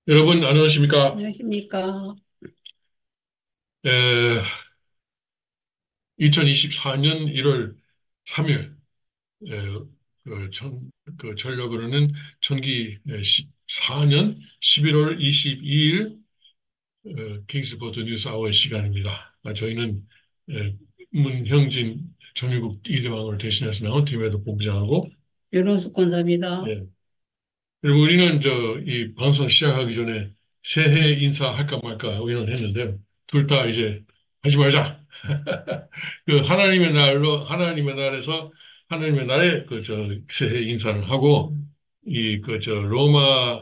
여러분, 안녕하십니까? 안녕하십니까. 2024년 1월 3일, 그 전력으로는 천기 14년 11월 22일, 킹스포트 뉴스 아워의 시간입니다. 저희는 에, 문형진 정유국 이대왕을 대신해서 나온 팀에도 복장하고, 윤호수 권사입니다. 예. 그리고 우리는 이 방송 시작하기 전에 새해 인사할까 말까 의논했는데요. 둘 다 이제 하지 말자. 그 하나님의 날에서 하나님의 날에 새해 인사를 하고 로마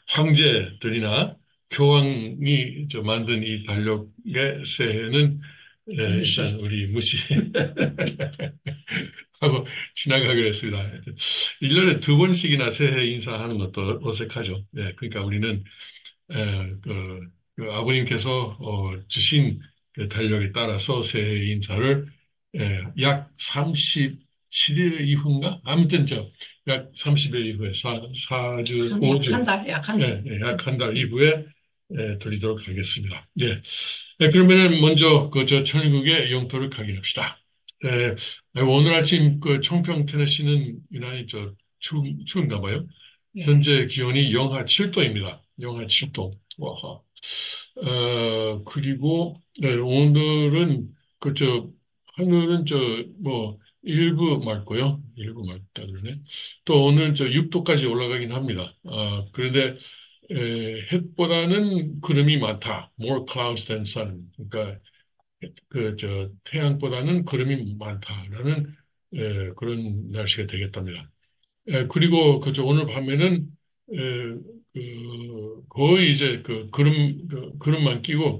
황제들이나 교황이 만든 이 달력의 새해는 일단 무시. 우리 무시하고 지나가기로 했습니다. 1년에 두 번씩이나 새해 인사하는 것도 어색하죠. 그러니까 우리는 그 아버님께서 주신 그 달력에 따라서 새해 인사를 약 37일 이후인가? 아무튼 약 30일 이후에 4주, 약 5주, 한 달, 약 한 달. 약 한 달 이후에 드리도록 하겠습니다. 그러면은 먼저 천일국의 영토를 확인합시다. 오늘 아침 그 청평 테네시는 유난히 추운가 봐요. 예. 현재 기온이 영하 7도입니다. 영하 7도. 와하. 그리고 오늘은 하늘은 일부 맑고요. 일부 맑다 그러네. 또 오늘 6도까지 올라가긴 합니다. 그런데 햇보다는 구름이 많다. More clouds than sun. 그러니까 태양보다는 구름이 많다라는 그런 날씨가 되겠답니다. 그리고 오늘 밤에는 거의 이제 구름만 끼고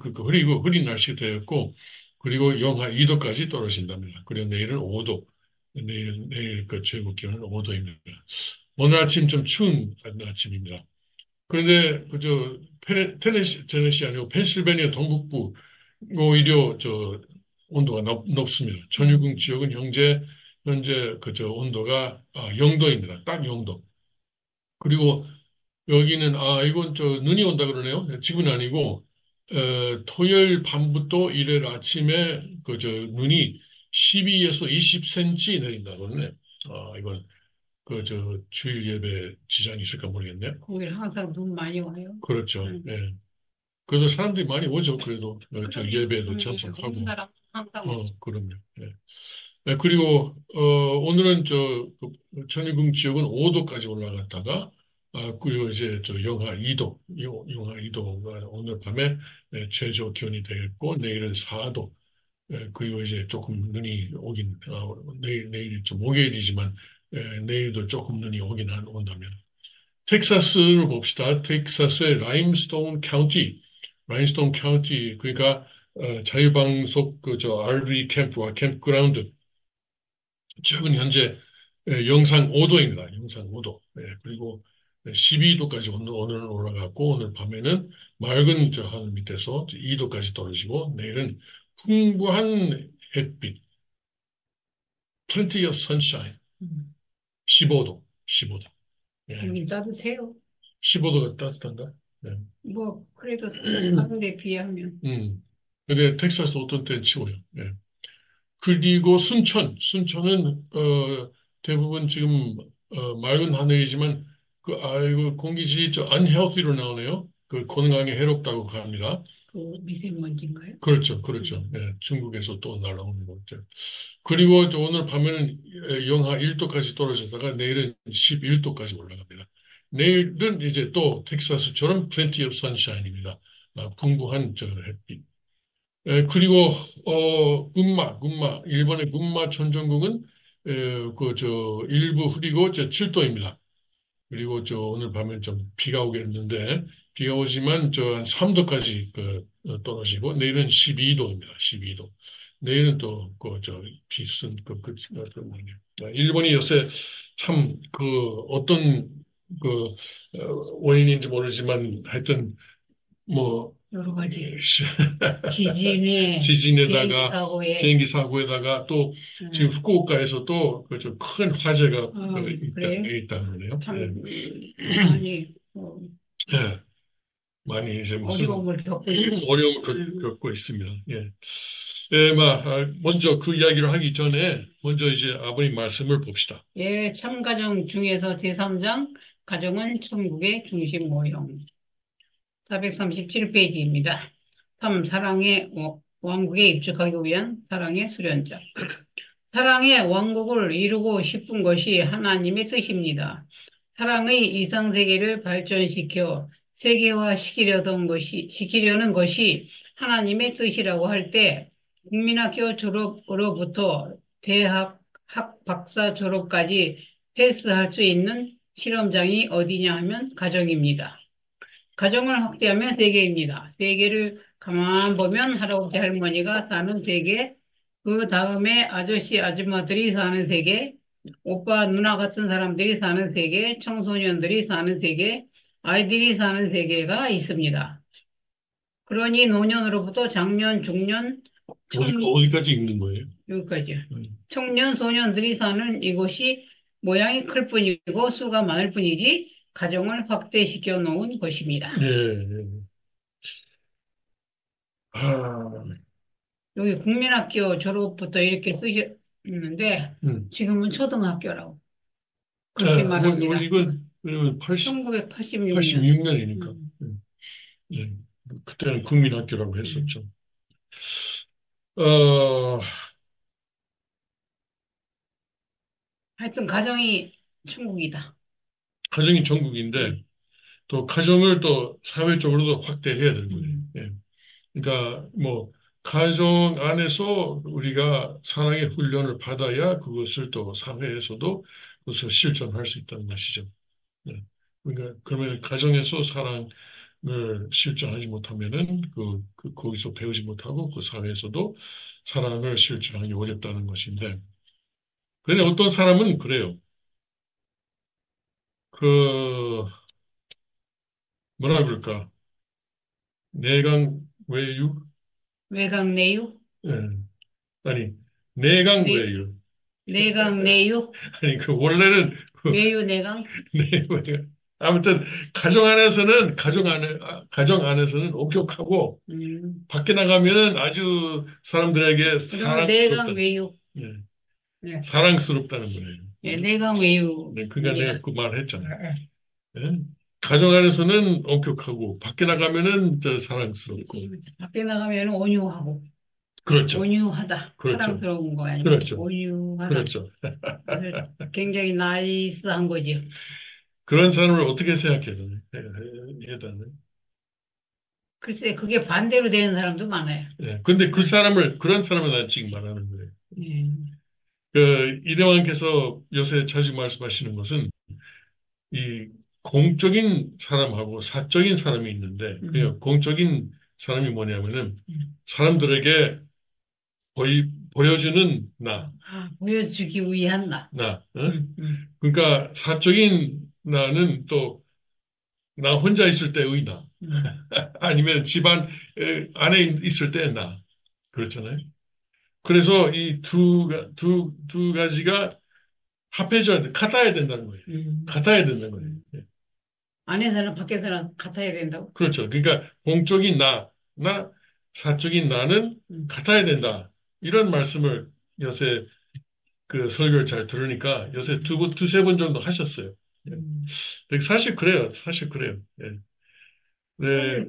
흐린 날씨가 되었고 그리고 영하 2도까지 떨어진답니다. 그리고 내일은 5도. 내일 그 최고 기온은 5도입니다. 오늘 아침 좀 추운 아침입니다. 그런데 테네시 아니고 펜실베니아 동북부 오히려 온도가 높습니다. 전유국 지역은 현재 온도가 0도입니다. 딱 0도. 그리고 여기는 이건 눈이 온다 그러네요. 지금은 아니고 토요일 밤부터 일요일 아침에 눈이 12에서 20cm 내린다 그러네. 이건 주일 예배 지장이 있을까 모르겠네요. 거기는 항상 눈 많이 와요. 그렇죠. 응. 예. 그래도 사람들이 많이 오죠. 그래도 그럼요. 예배에도 참석하고. 우리나라 항상 오죠. 그럼요. 예. 그리고 오늘은 천일궁 지역은 5도까지 올라갔다가 그리고 이제 영하 2도, 영하 2도가 오늘 밤에 최저 기온이 되겠고 내일은 4도. 그리고 이제 조금 눈이 오긴 내일이 좀 목요일이지만 내일도 조금 눈이 온다면 텍사스를 봅시다. 텍사스의 라임스톤 카운티 그러니까 자유방속 RV 캠프와 캠프그라운드 지역은 현재 영상 5도입니다. 영상 5도. 그리고 12도까지 오늘은 올라갔고 오늘 밤에는 맑은 하늘 밑에서 2도까지 떨어지고 내일은 풍부한 햇빛, plenty of sunshine, 음. 15도, 15도. 예, 여기 따뜻해요. 15도가 따뜻한가? 네. 뭐, 그래도 다른 데 비하면. 근데 텍사스도 어떤 때는 치고요. 그리고 순천은 대부분 지금 맑은 하늘이지만 그 공기질이 unhealthy로 나오네요. 그 건강에 해롭다고 합니다. 그 미세먼지인가요? 그렇죠, 그렇죠. 중국에서 또 날아오는 거죠. 그리고 오늘 밤에는 영하 1도까지 떨어졌다가 내일은 11도까지 올라갑니다. 내일은 이제 또 텍사스처럼 plenty of sunshine입니다. 풍부한 햇빛. 그리고 일본의 군마 천정국은 일부 흐리고 7도입니다. 그리고 오늘 밤에 좀 비가 오겠는데 비가 오지만 한 3도까지 떨어지고 내일은 12도입니다. 12도. 내일은 또 비슷한 뭐냐. 일본이 요새 참 어떤 그 원인인지 모르지만 하여튼 뭐 여러 가지. 시- 지진에, 비행기 지진에다가 사고에, 비행기 사고에다가 또 지금 음, 후쿠오카에서 또 큰 화재가 그래요? 있다 그러네요. 참, 많이, 예. 많이 이제 무슨 어려움을 겪고 있습니다. 어려움을 음, 겪고 있습니다. 예. 예, 먼저 그 이야기를 하기 전에 먼저 이제 아버님 말씀을 봅시다. 예, 참가정 중에서 제3장 가정은 천국의 중심 모형 437페이지입니다. 3. 사랑의 왕국에 입적하기 위한 사랑의 수련자. 사랑의 왕국을 이루고 싶은 것이 하나님의 뜻입니다. 사랑의 이상세계를 발전시켜 시키려는 것이 하나님의 뜻이라고 할 때, 국민학교 졸업으로부터 대학 박사 졸업까지 패스할 수 있는 실험장이 어디냐 하면 가정입니다. 가정을 확대하면 세계입니다. 세계를 가만 보면 할아버지 할머니가 사는 세계, 그 다음에 아저씨 아줌마들이 사는 세계, 오빠 누나 같은 사람들이 사는 세계, 청소년들이 사는 세계, 아이들이 사는 세계가 있습니다. 그러니 노년으로부터 장년, 중년, 어디까지 읽는 거예요? 여기까지. 음. 청년, 소년들이 사는 이곳이 모양이 클 뿐이고 수가 많을 뿐이지 가정을 확대시켜 놓은 것입니다. 예, 예. 아, 여기 국민학교 졸업부터 이렇게 쓰셨는데 지금은 초등학교라고 그렇게 말합니다. 이건 1986년. 86년이니까. 예. 그때는 국민학교라고 했었죠. 어, 하여튼 가정이 천국이다. 가정이 전국인데, 또 가정을 또 사회적으로도 확대해야 되는 거예요. 예. 그러니까 가정 안에서 우리가 사랑의 훈련을 받아야 그것을 또 사회에서도 그것을 실천할 수 있다는 것이죠. 예. 그러니까 그러면 가정에서 사랑을 실천하지 못하면은 거기서 배우지 못하고 그 사회에서도 사랑을 실천하기 어렵다는 것인데, 그런데 어떤 사람은 그래요. 그 뭐라 그럴까? 내강 외유? 외강 내유? 예. 아니, 내강 내, 외유. 내강 내유? 아니, 원래는, 외유 내강? 아무튼, 가정 안에서는 엄격하고, 음. 밖에 나가면은 아주 사람들에게 그러면 내강 사랑스럽다. 외유. 예, 네. 사랑스럽다는 거예요. 네, 내강 외유. 네, 그러니까 내가 그 말 했잖아요. 네. 예? 가정 안에서는 엄격하고, 밖에 나가면은 사랑스럽고. 밖에 나가면 온유하고. 그렇죠. 온유하다. 그렇죠. 사랑스러운 거 아니고. 그렇죠. 온유하다. 그렇죠. 굉장히 나이스한 거죠. 그런 사람을 어떻게 생각해야 되나? 글쎄, 그게 반대로 되는 사람도 많아요. 예. 근데 그런 사람을 난 지금 말하는 거예요. 음. 이대왕께서 요새 자주 말씀하시는 것은 이 공적인 사람하고 사적인 사람이 있는데, 그 공적인 사람이 뭐냐면은 사람들에게 보여주는 보여주기 위한 나. 어? 그러니까 사적인 나는 또 나 혼자 있을 때의 나, 아니면 집안 안에 있을 때의 나, 그렇잖아요. 그래서 이 두 가지가 합해져야 돼. 같아야 된다는 거예요. 같아야 된다는 거예요. 예. 안에서는 밖에서는 같아야 된다고? 그렇죠. 그러니까 공적인 사적인 나는 같아야 된다. 이런 말씀을 요새 그 설교를 잘 들으니까 요새 두세 번 정도 하셨어요. 예. 근데 사실 그래요. 사실 그래요. 예. 네.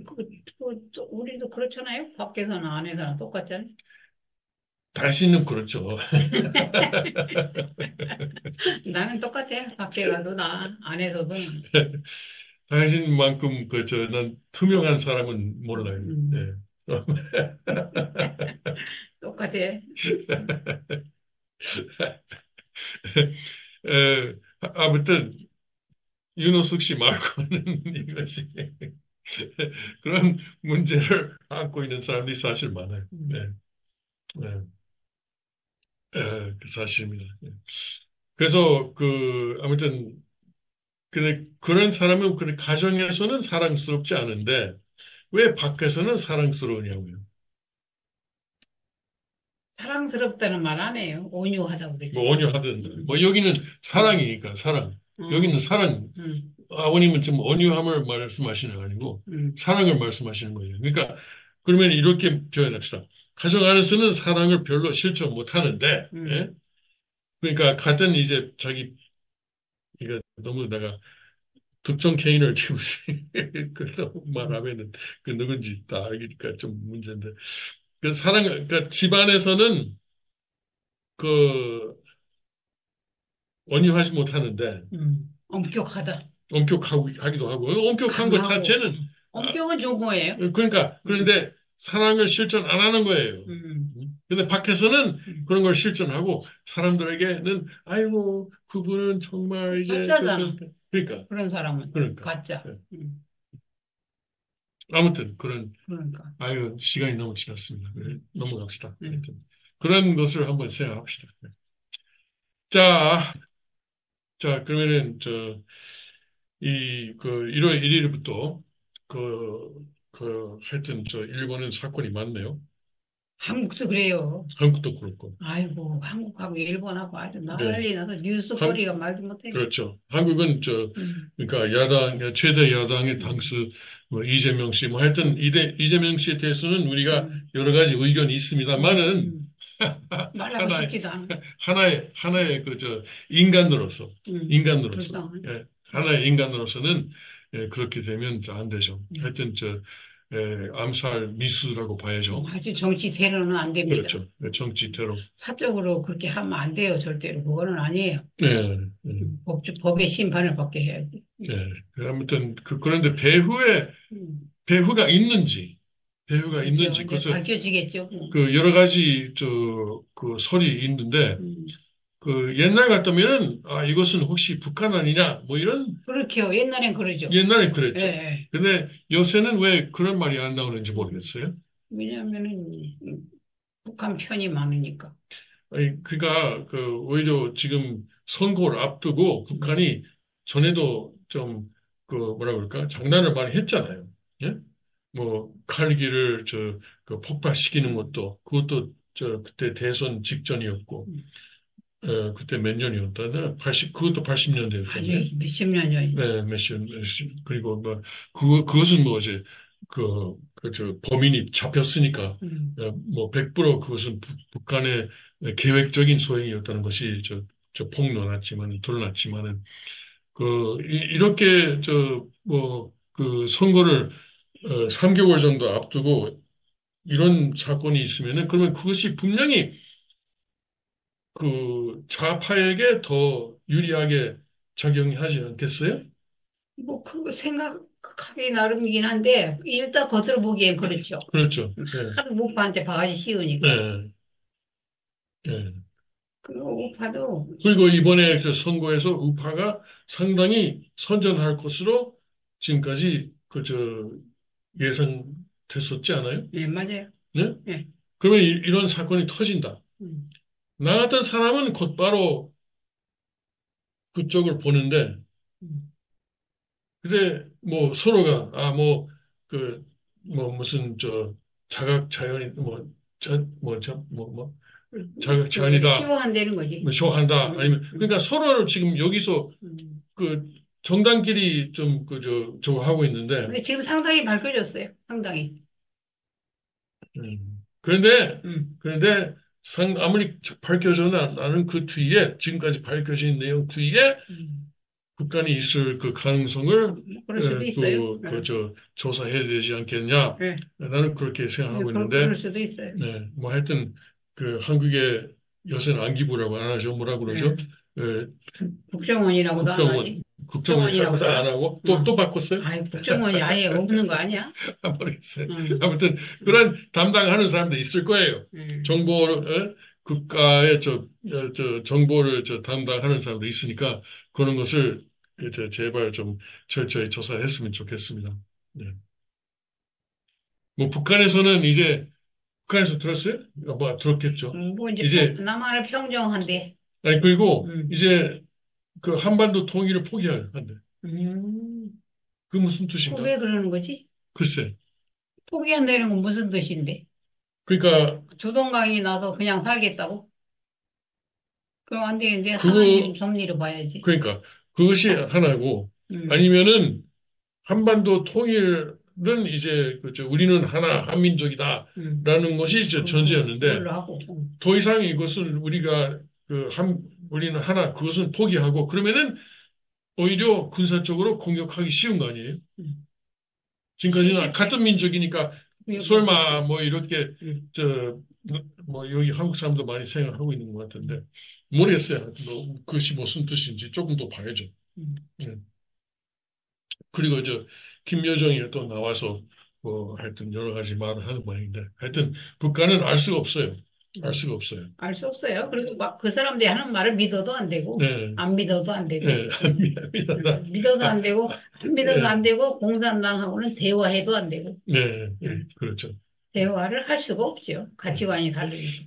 우리도 그렇잖아요. 밖에서는 안에서는 똑같잖아요. 당신은 그렇죠. 나는 똑같아. 밖에 가도 나 안에서도. 당신만큼 난 투명한 사람은 몰라요. 예. 똑같아. 아무튼 윤호숙 씨 말고는 이것이 그런 문제를 안고 있는 사람들이 사실 많아요. 네. 네. 그 사실입니다. 네. 그래서 아무튼 근데 그런 사람은 가정에서는 사랑스럽지 않은데 왜 밖에서는 사랑스러우냐고요. 사랑스럽다는 말 안 해요. 온유하다고 그러죠. 온유하든 여기는 사랑이니까 사랑. 여기는 사랑. 아버님은 좀 온유함을 말씀하시는 거 아니고 음, 사랑을 말씀하시는 거예요. 그러니까 그러면 이렇게 표현합시다. 가정 안에서는 사랑을 별로 실천 못 하는데, 예? 음, 그러니까 같은 이제 자기 이거 너무 내가 특정 개인을 지금 그 너무 음, 말하면은 그 누군지 다 알기니까 좀 문제인데 그 사랑 그러니까 집안에서는 그 온유하지 못하는데 엄격하다. 엄격하고 하기도 하고 엄격한 거 다 강하고. 쟤는 아, 엄격은 좋은 거예요. 그러니까 음, 그런데 사랑을 실천 안 하는 거예요. 음, 근데 밖에서는 음. 그런 걸 실천하고 사람들에게는 아이고 그분은 정말 이제 가짜잖아. 그러니까 그런 사람은. 그러니까 가짜. 예. 아무튼 그런 그러니까. 아유 시간이 너무 지났습니다. 네, 음, 넘어갑시다. 음. 하여튼 그런 것을 한번 생각합시다. 네. 자, 자 그러면은 저 이 그 1월 1일부터 하여튼 저 일본은 사건이 많네요. 한국도 그래요. 한국도 그렇고. 아이고, 한국하고 일본하고 아주 네. 난리 나서 한, 뉴스거리가 말도 못해. 그렇죠. 한국은 음, 그러니까 최대 야당의 음, 당수, 뭐, 이재명 씨, 뭐, 하여튼, 이재명 씨에 대해서는 우리가 음, 여러 가지 의견이 음, 있습니다만은, 음. 말하고 하나의, 싶지도 않아. 하나의 인간으로서, 인간으로서, 불쌍해. 예, 하나의 인간으로서는, 예, 그렇게 되면 안 되죠. 음. 하여튼, 암살 미수라고 봐야죠. 아주 정치 세로는 안 됩니다. 그렇죠. 예, 정치 테러. 사적으로 그렇게 하면 안 돼요, 절대로. 그거는 아니에요. 예, 예. 법의 심판을 받게 해야지. 예. 아무튼, 그런데 배후가 있는지, 배후가 이제, 있는지, 이제 그래서 밝혀지겠죠. 뭐. 그 여러 가지, 그 설이 있는데, 음. 그 옛날 같으면은, 아, 이것은 혹시 북한 아니냐, 뭐 이런, 그렇게요. 옛날엔 그러죠. 옛날에 예, 그랬죠. 예. 근데 요새는 왜 그런 말이 안 나오는지 음. 모르겠어요. 왜냐하면은 북한 편이 많으니까. 아니, 그러니까, 오히려 지금 선거를 앞두고 음. 북한이 전에도 좀, 뭐라 그럴까, 장난을 많이 했잖아요. 예? 뭐 칼기를 폭파시키는 것도 그것도 그때 대선 직전이었고 음. 그때 몇 년이었다? 80 그것도 80년대였잖아요. 아주 몇십 년 전이죠. 네, 몇십 그리고 뭐 그것은 뭐 이제 범인이 잡혔으니까 음. 뭐 100% 그것은 북한의 계획적인 소행이었다는 것이 폭로났지만 드러났지만은 이렇게 선거를 3개월 정도 앞두고 이런 사건이 있으면은 그러면 그것이 분명히 그 좌파에게 더 유리하게 작용하지 않겠어요? 뭐, 그거 생각하기 나름이긴 한데, 일단 겉으로 보기엔 그렇죠. 그렇죠. 예, 하도 목파한테 바가지 씌우니까. 예, 예. 그리고 목파도, 그리고 이번에 그 선거에서 우파가 상당히 선전할 것으로 지금까지 예상됐었지 않아요? 예, 맞아요. 네? 예. 그러면 이런 사건이 터진다. 음. 나 같은 사람은 곧바로 그쪽을 보는데 음. 근데 뭐 서로가 무슨 자각 자연이 자각 그러니까 자연이다 희화한다는 거지. 뭐 쇼한다 음, 아니면 그러니까 서로를 지금 여기서 음. 그 정당끼리 좀 하고 있는데 근데 지금 상당히 밝혀졌어요. 상당히. 그런데 음. 아무리 밝혀져 나는 그 뒤에 지금까지 밝혀진 내용 뒤에 음. 북한이 있을 그 가능성을 그럴 수도 있어요. 조사해야 되지 않겠냐. 예. 나는 그렇게 예, 생각하고 있는데, 그럴 수도 있어요. 네, 뭐 하여튼 그 한국의 요새는 안기부라고 안 하죠. 뭐라 그러죠? 예. 에, 국정원이라고도 안 하지. 국정원 하고도 국정원이라고도 안 안. 하고 어. 또 바꿨어요? 아이, 국정원이 아예 없는 거 아니야? 모르겠어요. 응. 아무튼 응. 그런 담당하는 사람도 있을 거예요. 응. 정보, 국가의 정보를 담당하는 사람도 있으니까 그런 것을 제발 좀 철저히 조사했으면 좋겠습니다. 네. 뭐 북한에서 들었어요? 뭐 들었겠죠. 뭐 이제 이제 남한을 평정한대. 아니 그리고 응. 이제 그 한반도 통일을 포기한대. 음. 그 무슨 그 뜻인가? 왜 그러는 거지? 글쎄. 포기한다는 건 무슨 뜻인데? 그러니까 두동강이 나도 그냥 살겠다고? 그럼 안 되는데 하나님 그거 섭리를 봐야지. 그러니까 그것이 하나고 아니면은 한반도 통일은 이제 우리는 하나 한민족이다라는 것이 이제 전제였는데 그걸로 하고. 더 이상 이것을 우리가 우리는 하나 그것은 포기하고 그러면은 오히려 군사적으로 공격하기 쉬운 거 아니에요? 지금까지는 같은 민족이니까 설마 뭐 이렇게 저 뭐 여기 한국 사람도 많이 생각하고 있는 것 같은데 모르겠어요. 뭐 그것이 무슨 뜻인지 조금 더 봐야죠. 예. 그리고 김여정이 또 나와서 뭐 하여튼 여러 가지 말을 하는 모양인데 하여튼 북한은 알 수가 없어요. 알 수가 없어요. 알 수 없어요. 그리고 막 그 사람들이 하는 말을 믿어도 안 되고, 네. 안 믿어도 안 되고, 네. 믿어도 안 되고, 안 믿어도 안 되고, 공산당하고는 대화해도 안 되고, 네, 네, 그렇죠. 대화를 할 수가 없죠. 가치관이 다르니까.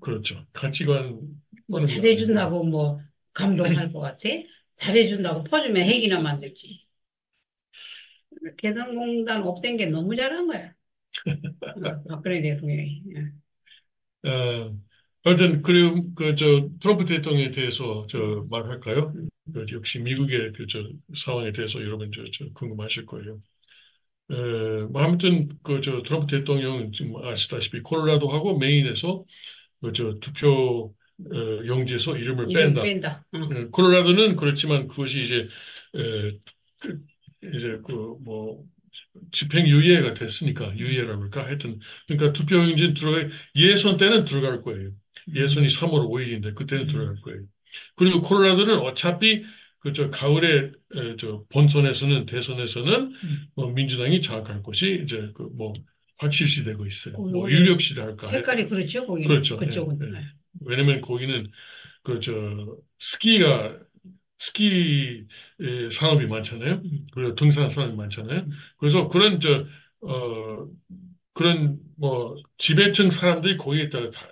그렇죠. 가치관. 뭐 잘해준다고 뭐 감동할 것 같아? 잘해준다고 퍼주면 핵이나 만들지. 개성공단 없앤 게 너무 잘한 거야. 박근혜 대통령이. 어, 하여튼, 그리고, 트럼프 대통령에 대해서, 말할까요? 역시 미국의 상황에 대해서 여러분, 궁금하실 거예요. 뭐, 아무튼, 트럼프 대통령은 지금 아시다시피 콜로라도하고 메인에서, 투표, 용지에서 이름을 뺀다. 콜로라도는 그렇지만 그것이 뭐, 집행유예가 됐으니까, 유예라고 할까? 하여튼, 그러니까 투표용지 예선 때는 들어갈 거예요. 예선이 3월 5일인데, 그때는 들어갈 거예요. 그리고 콜로라도는 어차피, 가을에, 본선에서는, 대선에서는, 뭐 민주당이 장악할 것이, 확실시 되고 있어요. 뭐, 유력시 할까. 색깔이 그렇죠, 거기는. 그렇죠. 그쪽은. 예, 예. 왜냐면 거기는, 스키 산업이 많잖아요. 그리고 등산 산업이 많잖아요. 그래서 그런 뭐 지배층 사람들이 거기에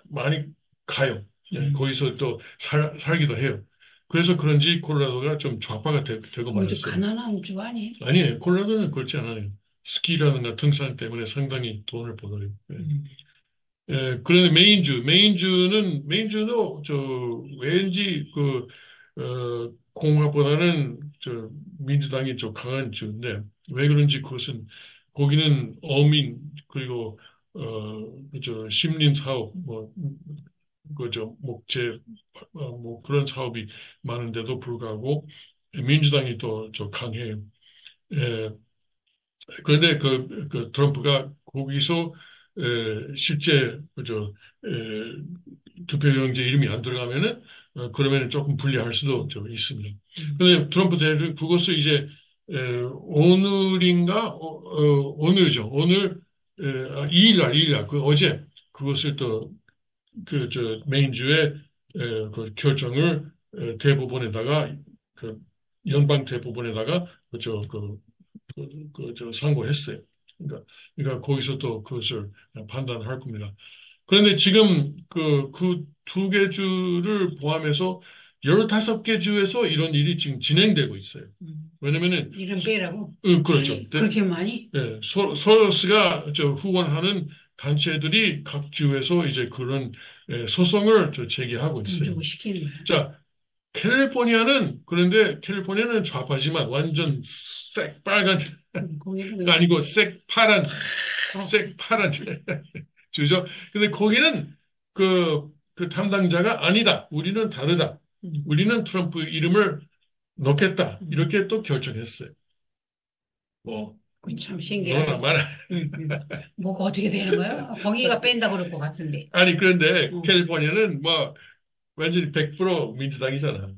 많이 가요. 예, 거기서 또 살기도 해요. 그래서 그런지 콜로라도가 좀 좌파가 되고 말았어요. 가난한 주 아니에요? 아니에요. 콜로라도는 그렇지 않아요. 스키라든가 등산 때문에 상당히 돈을 벌어요. 예. 그런데 메인주도 왠지 공화보다는 민주당이 좀 강한 주인데 왜 그런지 그것은 거기는 어민 그리고 심린 사업 목재 뭐 그런 사업이 많은데도 불구하고 민주당이 또 강해요. 예, 그런데 트럼프가 거기서 실제 투표용지에 이름이 안 들어가면은 그러면은 조금 불리할 수도 좀 있습니다. 그런데 트럼프 대통령 그것을 이제 오늘인가 오늘이죠. 오늘 2일날 그 어제 그것을 또 메인주의 그 결정을 대법원에다가 그 연방 대법원에다가 선고했어요. 그러니까 거기서 또 그것을 판단할 겁니다. 그런데 지금 그 두 개 주를 포함해서 15개 주에서 이런 일이 지금 진행되고 있어요. 왜냐면은 이름 빼라고? 그렇죠. 그렇게 많이? 네, 소로스가 후원하는 단체들이 각 주에서 이제 그런 소송을 제기하고 있어요. 주고 시키는 거야. 자, 그런데 캘리포니아는 좌파지만 완전 새빨간 아니고 새파란 주죠. 근데 거기는 그 담당자가 아니다. 우리는 다르다. 우리는 트럼프 이름을 넣겠다. 이렇게 또 결정했어요. 뭐 참 신기하다. 뭐가 어떻게 되는 거야? 거기가 뺀다 그럴 것 같은데. 아니 그런데 캘리포니아는 뭐 완전히 100% 민주당이잖아.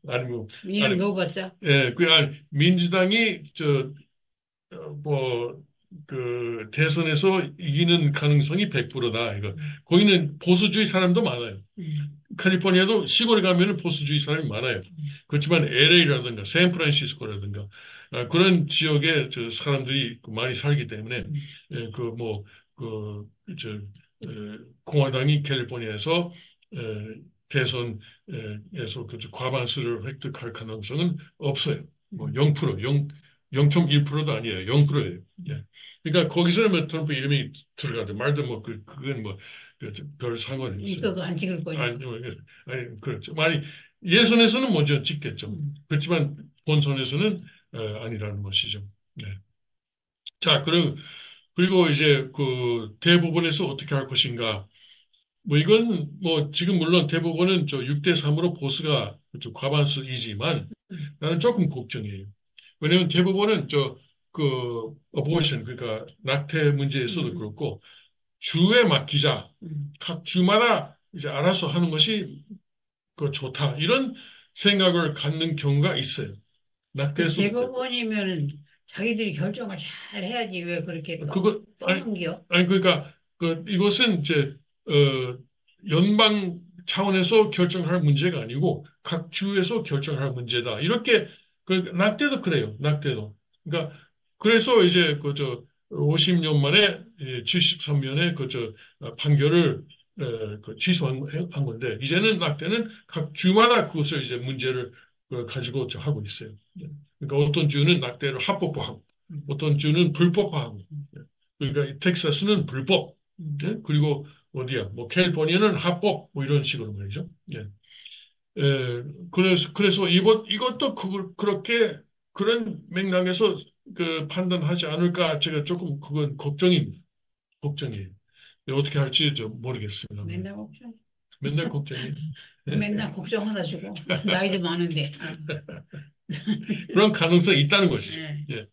아니면 이름 넣어봤자. 예, 민주당이 대선에서 이기는 가능성이 100%다. 이거. 거기는 보수주의 사람도 많아요. 캘리포니아도 시골에 가면은 보수주의 사람이 많아요. 그렇지만 LA라든가 샌프란시스코라든가 그런 지역에 사람들이 많이 살기 때문에 공화당이 캘리포니아에서 대선에서 과반수를 획득할 가능성은 없어요. 뭐 0%, 0.1%도 아니에요. 0%예요. 예. 그러니까 거기서는 뭐 트럼프 이름이 들어가도 말도 뭐 그건 뭐 별 상관이 없어요. 있어도 안 찍을 거예요. 아니 그렇죠. 예선에서는 먼저 찍겠죠. 그렇지만 본선에서는 아니라는 것이죠. 네. 자, 그리고 이제 그 대법원에서 어떻게 할 것인가. 뭐 이건 뭐 지금 물론 대법원은 저 6대 3으로 보수가 좀 과반수이지만 나는 조금 걱정이에요. 왜냐하면 대법원은 그 어보션 그러니까 낙태 문제에서도 그렇고 주에 맡기자. 각 주마다 이제 알아서 하는 것이 그 좋다. 이런 생각을 갖는 경우가 있어요. 그 낙태에서도 그렇고. 대법원이면은 자기들이 결정을 잘 해야지 왜 그렇게 그거 아니 떠넘겨? 아니 그러니까 그 이것은 이제 어 연방 차원에서 결정할 문제가 아니고 각 주에서 결정할 문제다. 이렇게 그 낙태도 그래요. 낙태도. 그러니까 그래서 이제 그 저 50년 만에 73년에 그저 판결을 그 취소한 한 건데 이제는 낙태는 각 주마다 그것을 이제 문제를 가지고 저 하고 있어요. 그러니까 어떤 주는 낙태를 합법화하고 어떤 주는 불법화하고 그러니까 이 텍사스는 불법, 예? 그리고 어디야? 뭐 캘리포니아는 합법, 뭐 이런 식으로 말이죠. 예. 그래서 이것도 그렇게 그런 맥락에서 그 판단하지 않을까 제가 조금 그건 걱정입니다. 걱정이에요. 어떻게 할지 좀 모르겠습니다. 맨날 걱정. 맨날 걱정이에요. 맨날 걱정하다 주고 나이도 많은데. 그런 가능성이 있다는 것이죠. 예.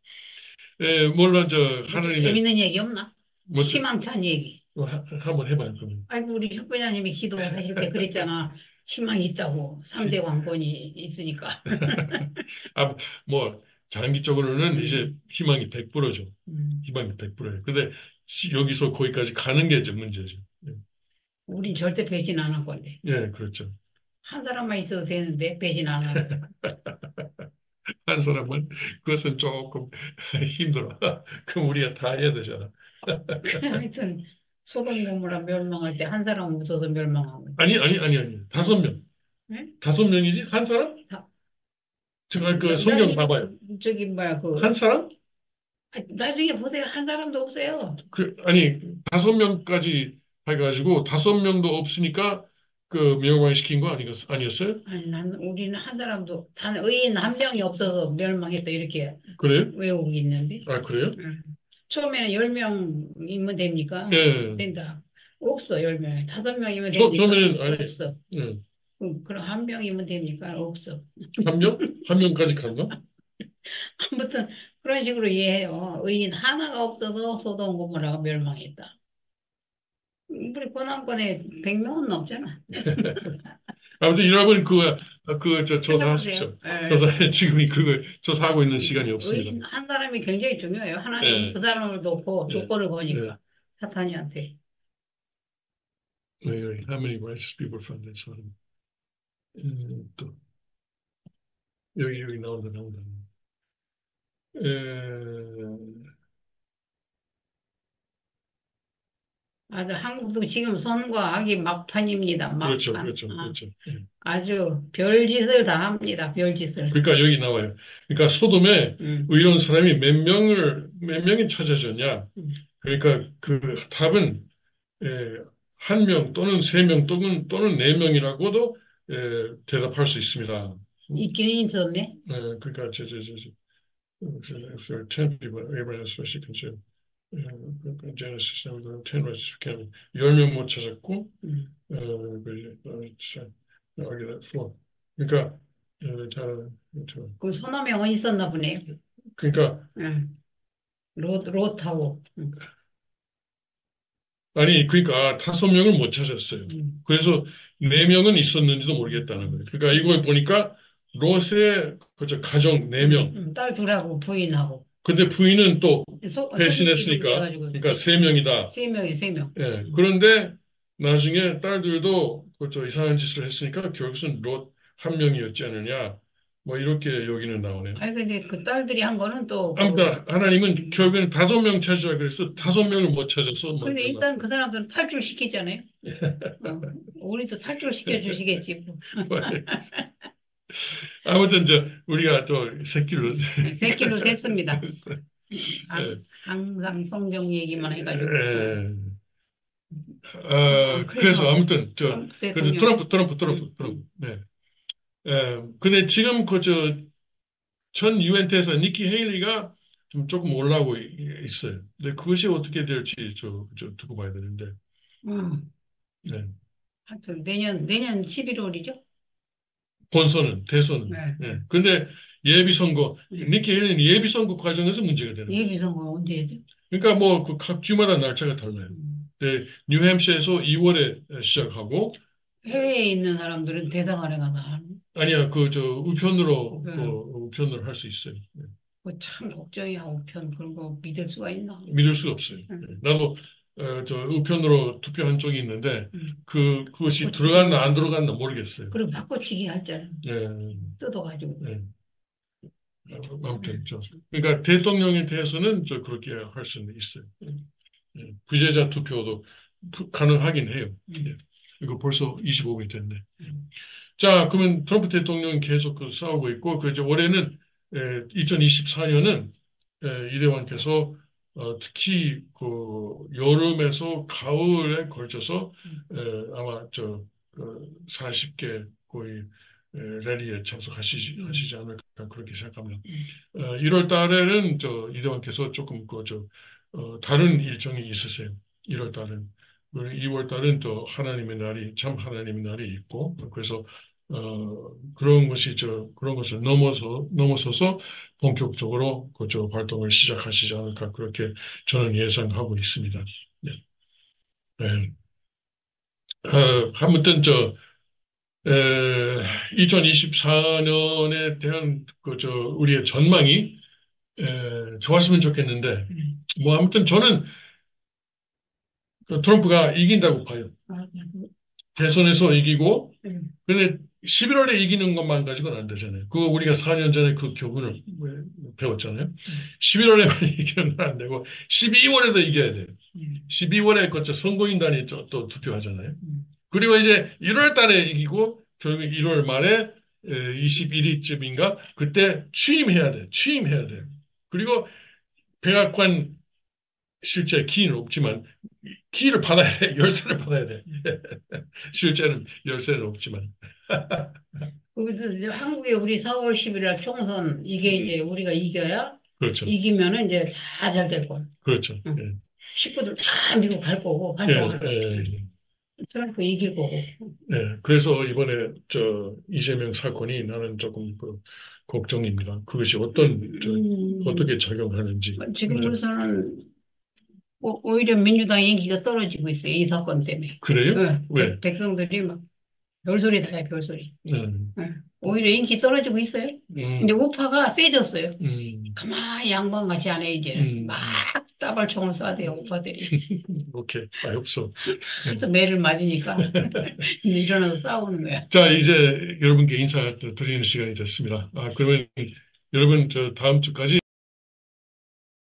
예. 물론 뭐좀 하나님의 재밌는 얘기 없나? 뭐죠? 희망찬 얘기. 한번 해봐요. 그러면. 아이고 우리 협회장님이 기도하실 때 그랬잖아. 희망이 있다고. 3대 왕권이 있으니까. 아, 뭐, 장기적으로는 이제 음, 희망이 100%죠. 음. 희망이 100%예요. 근데 여기서 거기까지 가는 게 이제 문제죠. 예, 우린 절대 배신 안 할 건데. 예, 그렇죠. 한 사람만 있어도 되는데 배신 안 하고. 한 사람은 그것은 조금 힘들어. 그럼 우리가 다 해야 되잖아. 하여튼 소돔 고모라 멸망할 때 한 사람 묻어서 멸망하고. 아니. 5명. 네? 5명이지? 한 사람? 다, 정말 그 성경 나중에 봐봐요. 저기 뭐야 한 사람? 나중에 보세요. 한 사람도 없어요. 아니, 5명까지 해가지고 5명도 없으니까 그 멸망시킨 거 아니었어요? 아니 우리는 한 사람도 단 의인 한 명이 없어서 멸망했다 이렇게 그래요? 외우고 있는데. 아, 그래요? 응. 처음에는 10명이면 됩니까? 예. 된다. 없어, 10명. 5명이면 됩니까? 그러면은, 아니, 없어. 예. 그럼 한 명이면 됩니까? 없어. 한 명? 한 명까지 갔나? 아무튼 그런 식으로 이해해요. 의인 하나가 없어도 소돔 고모라가 멸망했다. 우리 고난권에 100명은 넘잖아. 아무튼 여러분, 찾아보세요. 조사하십시오. 예. 조사, 지금이 그걸 조사하고 있는 시간이 없습니다. 의인 한 사람이 굉장히 중요해요. 하나님은 예, 그 사람을 놓고 예, 조건을 예. 거니까 사탄이한테. How many righteous people from this one? 또, 여기 나온다. 에, 아주 한국도 지금 선과 악이 막판입니다. 그렇죠, 막판. 그렇죠, 그렇죠. 예. 아주 별짓을 다 합니다. 별짓을. 그러니까 여기 나와요. 그러니까 소돔에 음, 의로운 사람이 몇 명이 찾아졌냐? 음. 그러니까 그 답은 예, 한 명 또는 3명 또는 4명이라고도 대답할 수 있습니다. 있기는 있었네. 그러니까 if there are 10 people, Abraham especially considered 그러니까 Genesis 10 righteous can 10명 못 찾았고 음. argue that floor. 그러니까 그럼 서너 명은 있었나 보네요. 그러니까 음. 롯하고. 아니 그러니까 5명을 못 찾았어요. 그래서 4명은 있었는지도 모르겠다는 거예요. 그러니까 이걸 보니까 롯의 그저 가정 4명. 딸 둘하고 부인하고. 근데 부인은 또 소유주도 배신했으니까 돼가지고 그러니까 3명이다. 세 명. 예. 그런데 나중에 딸들도 그저 이상한 짓을 했으니까 결국은 롯 한 명이었지 않느냐. 뭐 이렇게 여기는 나오네요. 아니 근데 그 딸들이 한 거는 또 아무튼 하나님은 결국엔 5명 찾으라 그래서 5명을 못 찾아서 뭐 근데 일단 그 사람들은 탈출시키잖아요. 우리도 탈출시켜 주시겠지. 뭐. 아무튼 우리가 또 새끼로 새끼로 됐습니다. 예. 항상 성경 얘기만 해가지고. 예. 그래서 아무튼 그래도 트럼프. 네. 근데 지금 전 유엔트에서 니키 헤일리가 좀 조금 올라오고 있어요. 근데 그것이 어떻게 될지 저 두고 봐야 되는데. 음, 네. 하여튼 내년 11월이죠? 본선은, 대선은. 네. 네. 근데 예비선거, 니키 헤일리는 예비선거 과정에서 문제가 되는 거예요. 예비선거 언제 해죠? 그러니까 뭐 그 각 주마다 날짜가 달라요. 네, 뉴햄시에서 2월에 시작하고, 해외에 있는 사람들은 대당하려가 나. 아니야, 우편으로, 네. 우편으로 할 수 있어요. 네. 참 걱정이야, 우편. 그런 거 믿을 수가 있나? 믿을 수가 없어요. 응. 네. 나도, 우편으로 투표한 적이 있는데, 응. 그것이 바꿔치기. 들어갔나 안 들어갔나 모르겠어요. 그리고 바꿔치기 할잖아. 네, 뜯어가지고. 네. 아무튼, 그러니까 대통령에 대해서는 그렇게 할 수는 있어요. 네. 부재자 투표도 가능하긴 해요. 네. 이거 벌써 25분이 됐네. 자, 그러면 트럼프 대통령이 계속 싸우고 있고, 이제 올해는, 2024년은, 이대왕께서, 특히, 여름에서 가을에 걸쳐서, 아마, 40개 거의, 랠리에 하시지 않을까, 그렇게 생각합니다. 1월 달에는, 이대왕께서 조금, 다른 일정이 있으세요. 1월 달은. 2월 달은 또 하나님의 날이, 참 하나님의 날이 있고, 그래서 그런 것을 넘어서서 본격적으로 활동을 시작하시지 않을까, 그렇게 저는 예상하고 있습니다. 네. 네. 아무튼, 2024년에 대한, 우리의 전망이, 좋았으면 좋겠는데, 뭐, 아무튼 저는 트럼프가 이긴다고 봐요. 대선에서 이기고, 근데 11월에 이기는 것만 가지고는 안 되잖아요. 그거 우리가 4년 전에 그 교훈을 배웠잖아요. 11월에만 이기는 건 안 되고 12월에도 이겨야 돼요. 12월에 선거인단이 또 투표하잖아요. 그리고 이제 1월 달에 이기고 결국 1월 말에 21일쯤인가 그때 취임해야 돼. 취임해야 돼요. 그리고 백악관 실제 키는 없지만 키를 받아야 돼. 열쇠를 받아야 돼. 실제는 열쇠는 없지만. 거기서 이제 한국에 우리 4월 10일 날 총선 이게 이제 우리가 이겨야 그렇죠. 이기면은 이제 다 잘 될 거야. 그렇죠. 응. 예. 식구들 다 미국 갈 거고 예, 활동할 거고. 예, 트럼프 이길 거고. 예. 그래서 이번에 이재명 사건이 나는 조금 걱정입니다. 그것이 어떻게 작용하는지. 지금으로서는 오히려 민주당 인기가 떨어지고 있어요. 이 사건 때문에. 그래요? 네. 왜? 백성들이 막 별소리 다 해, 별소리. 네. 오히려 인기 떨어지고 있어요. 이제 우파가 세졌어요. 가만히 양반같이 안 해, 이제는. 막 따발총을 쏴대요, 우파들이. 오케이. 없어. 그래서 매를 맞으니까 일어나서 싸우는 거야. 자, 이제 여러분께 인사 드리는 시간이 됐습니다. 그러면 여러분, 다음 주까지